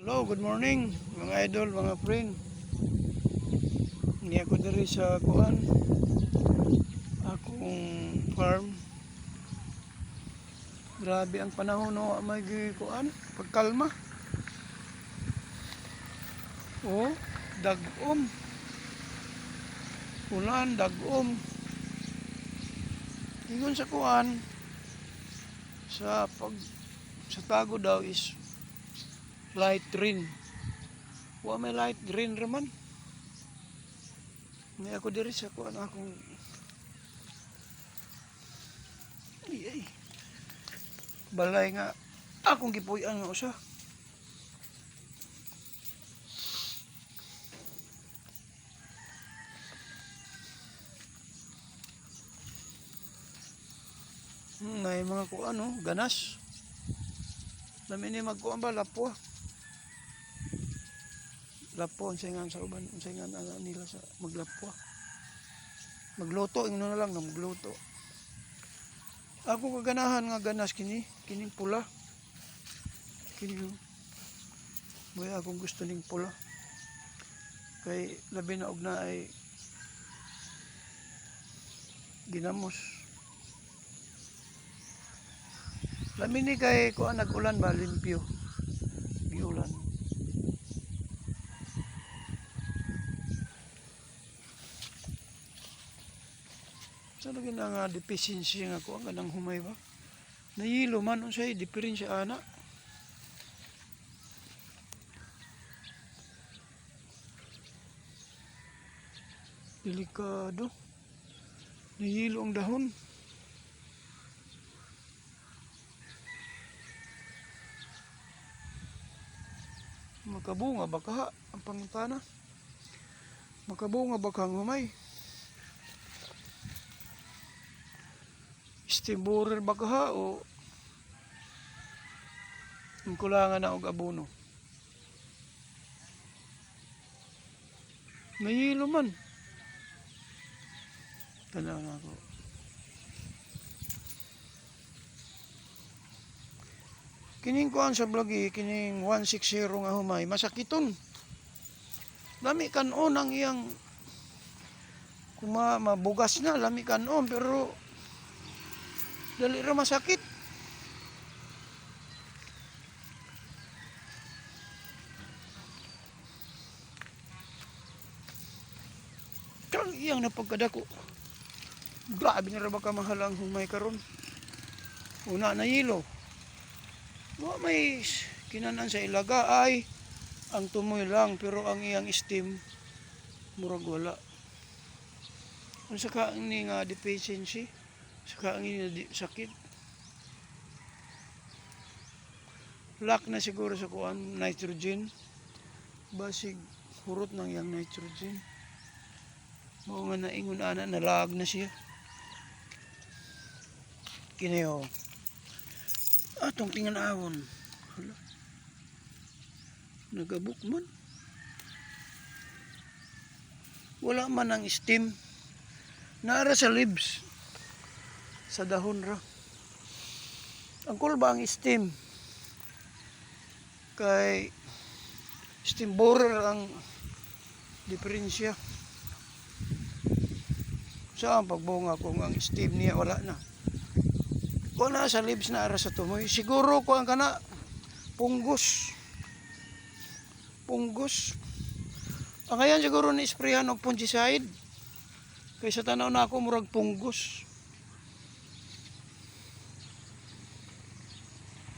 Hello, good morning mga idol, mga friend. Hindi ako diri sa kuan, akong farm. Grabe ang panahon no, may kuan, pagkalma. Oh, dagom. Ulan, dagom. Ingon sa kuan, sa tago daw is light rain. Wa may light rain raman. Hindi ako diri sa kuan akong ay, balay nga akong gipuy-an nga usa. May mga kuan no, ganas. Dami ni magkuan ba lapo. Lapo unsay nga sa uban, unsay nga nila sa maglapo. Magluto ingno na lang no, magluto. Ako kaganahan nga ganas kining pula. Kini boy akong gusto ning pula. Kay labi na og na ay ginamos. Labi ni kay kuan nag-ulan ba limpyo. Giulan. Sa lagi na nga deficiency nga kuan kanang humay ba. Nahilo man unsay diferensya ana. Delikado. Nahilo ang dahon. Makabunga ba kaha ang pangutana? Makabunga ba kang humay? Steam borer ba kaha o ang kulangan na og abono? Nahilo man. Tanang ako. Kining kuan sa vlogi, kining 160 nga humay, masakiton. Lami kanon ang iyang mabugas na, lami kanon, pero dali ra masakit. Kang iyang napagkadako. Grabe na ra ba kamahal ang humay karon. Una na yelo. Wa may kinanan sa ilaga ay ang tumoy lang pero ang iyang steam murag wala. Unsa ka ni nga deficiency? Saka ang sakit. Lack na siguro sa kuan nitrogen. Basig hurot nang yang nitrogen. Mao nga naingon ana nalag na siya. Kinayo. Atong tingan-awon. Hala. Nagabuk man. Wala man ang steam. Naara sa leaves. Sa dahon ra. Ang kulba ang steam. Kay steam borer ang diferensya. Saan pagbunga kung ang steam niya wala na. Kung na sa leaves na ara sa tumoy, siguro ko ang kana punggos. Ang ayan siguro ni sprayan og fungicide. Kaysa tanaw na ako murag punggos.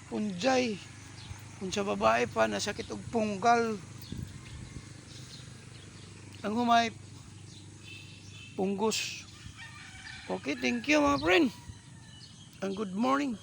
Punjay. Kung sa babae pa nasakit og punggal. Ang humay punggos. Okay, thank you mga friend. And good morning.